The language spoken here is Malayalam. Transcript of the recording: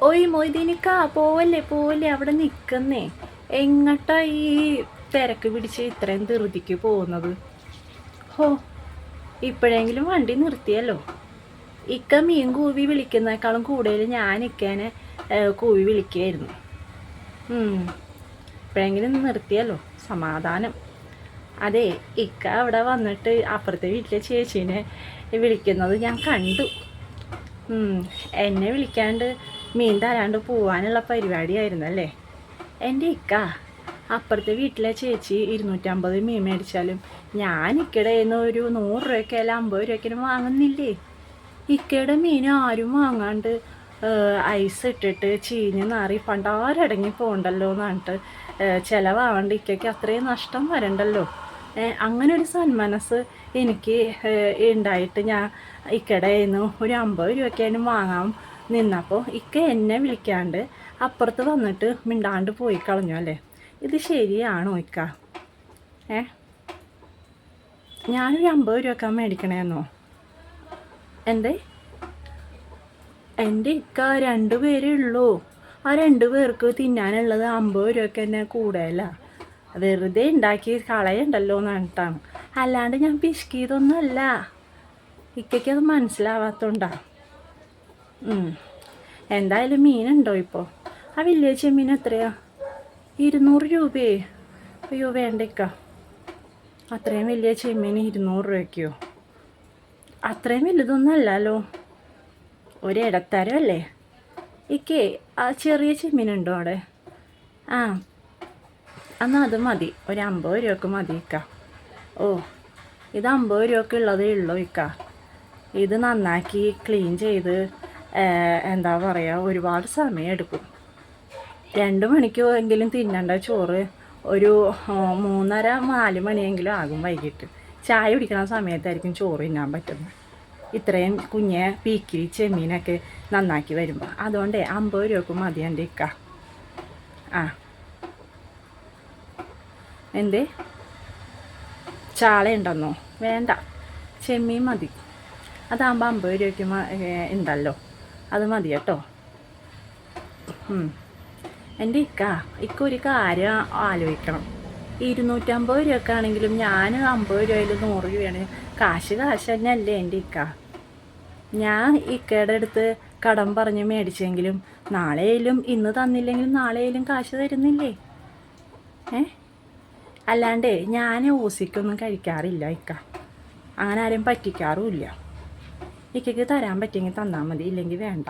ഓയ് മൊയ്തീനിക്ക, പോവല്ലേ പോവല്ലേ, അവിടെ നിൽക്കുന്നേ. എങ്ങട്ടാ ഈ തിരക്ക് പിടിച്ച് ഇത്രയും ധൃതിക്ക് പോകുന്നത്? ഹോ, ഇപ്പോഴെങ്കിലും വണ്ടി നിർത്തിയല്ലോ. ഇക്ക മീൻ കൂവി വിളിക്കുന്നേക്കാളും കൂടുതൽ ഞാൻ ഇക്കേനെ കൂവി വിളിക്കുകയായിരുന്നു. ഇപ്പോഴെങ്കിലും നിർത്തിയല്ലോ, സമാധാനം. അതെ, ഇക്ക അവിടെ വന്നിട്ട് അപ്പുറത്തെ വീട്ടിലെ ചേച്ചീനെ വിളിക്കുന്നത് ഞാൻ കണ്ടു. എന്നെ വിളിക്കാണ്ട് മീൻ തരാണ്ട് പോവാനുള്ള പരിപാടിയായിരുന്നല്ലേ എൻ്റെ ഇക്ക. അപ്പുറത്തെ വീട്ടിലെ ചേച്ചി 250 മീൻ മേടിച്ചാലും ഞാൻ ഇക്കയുടെ നിന്ന് ഒരു 100 രൂപയ്ക്ക് അല്ല 50 രൂപയ്ക്കിനും വാങ്ങുന്നില്ലേ? ഇക്കയുടെ മീൻ ആരും വാങ്ങാണ്ട് ഐസ് ഇട്ടിട്ട് ചീഞ്ഞ് നാറി പണ്ടാരടങ്ങി പോകണ്ടല്ലോ എന്ന് പറഞ്ഞിട്ട് ചിലവാണ്ട് ഇക്കയ്ക്ക് അത്രയും നഷ്ടം വരണ്ടല്ലോ. അങ്ങനെ ഒരു സന്മനസ് എനിക്ക് ഉണ്ടായിട്ട് ഞാൻ ഇക്കയുടെ നിന്ന് ഒരു 50 രൂപയ്ക്കാനും വാങ്ങാൻ നിന്നപ്പോൾ ഇക്ക എന്നെ വിളിക്കാണ്ട് അപ്പുറത്ത് വന്നിട്ട് മിണ്ടാണ്ട് പോയി കളഞ്ഞു അല്ലേ? ഇത് ശരിയാണോ ഇക്ക? ഞാനൊരു 50 രൂപ മേടിക്കണേന്നോ? എൻ്റെ ഇക്ക 2 പേരേ ഉള്ളൂ. ആ 2 പേർക്ക് തിന്നാനുള്ളത് 50 രൂപയ്ക്ക് തന്നെ കൂടുതല. വെറുതെ ഉണ്ടാക്കി കളയണ്ടല്ലോ എന്ന് പറഞ്ഞിട്ടാണ്. അല്ലാണ്ട് ഞാൻ പിശുക്കിയതൊന്നുമല്ല. ഇക്കയ്ക്കത് മനസ്സിലാവാത്തോണ്ടാ. എന്തായാലും മീനുണ്ടോ ഇപ്പോൾ? ആ വലിയ ചെമ്മീൻ എത്രയാ? 200 രൂപയേ? അയ്യോ വേണ്ടേക്ക, അത്രയും വലിയ ചെമ്മീൻ 200 രൂപയ്ക്കോ? അത്രയും വലുതൊന്നും അല്ലല്ലോ, ഒരിടത്തരമല്ലേ ഇക്കേ. ആ ചെറിയ ചെമ്മീനുണ്ടോ അവിടെ? എന്നാൽ അത് മതി, ഒരു 50 രൂപക്ക് മതി ഇക്ക. ഓ, ഇത് 50 രൂപക്ക് ഉള്ളതേ ഉള്ളൂ ഇക്ക. ഇത് നന്നാക്കി ക്ലീൻ ചെയ്ത് എന്താ പറയുക, ഒരുപാട് സമയം എടുക്കും. 2 മണിക്കോ എങ്കിലും തിന്നേണ്ട ചോറ് ഒരു 3:30-4 മണിയെങ്കിലും ആകും വൈകിട്ട്. ചായ കുടിക്കുന്ന സമയത്തായിരിക്കും ചോറ് തിന്നാൻ പറ്റുന്നത്, ഇത്രയും കുഞ്ഞ് പീക്കിരി ചെമ്മീനൊക്കെ നന്നാക്കി വരുമ്പോൾ. അതുകൊണ്ട് 50 രൂപക്ക് മതി എൻ്റെ ഇക്ക. എന്തേ, ചാളയുണ്ടെന്നോ? വേണ്ട, ചെമ്മീൻ മതി. അതാകുമ്പോൾ 50 രൂപയ്ക്ക് ഉണ്ടല്ലോ, അത് മതി കേട്ടോ. എൻ്റെ ഇക്ക ഒരു കാര്യം ആലോചിക്കണം. 250 രൂപക്കാണെങ്കിലും ഞാൻ 50 രൂപയിൽ 100 രൂപയാണ്. കാശ് തന്നെയല്ലേ എൻ്റെ ഇക്ക. ഞാൻ ഇക്കയുടെ അടുത്ത് കടം പറഞ്ഞ് മേടിച്ചെങ്കിലും നാളെയും ഇന്ന് തന്നില്ലെങ്കിലും നാളെയും കാശ് തരുന്നില്ലേ? അല്ലാണ്ട് ഞാൻ ഓസിക്കൊന്നും കഴിക്കാറില്ല ഇക്ക. അങ്ങനെ ആരും പറ്റിക്കാറുമില്ല. ഇക്കയ്ക്ക് തരാൻ പറ്റിയെങ്കിൽ തന്നാൽ മതി, ഇല്ലെങ്കിൽ വേണ്ട.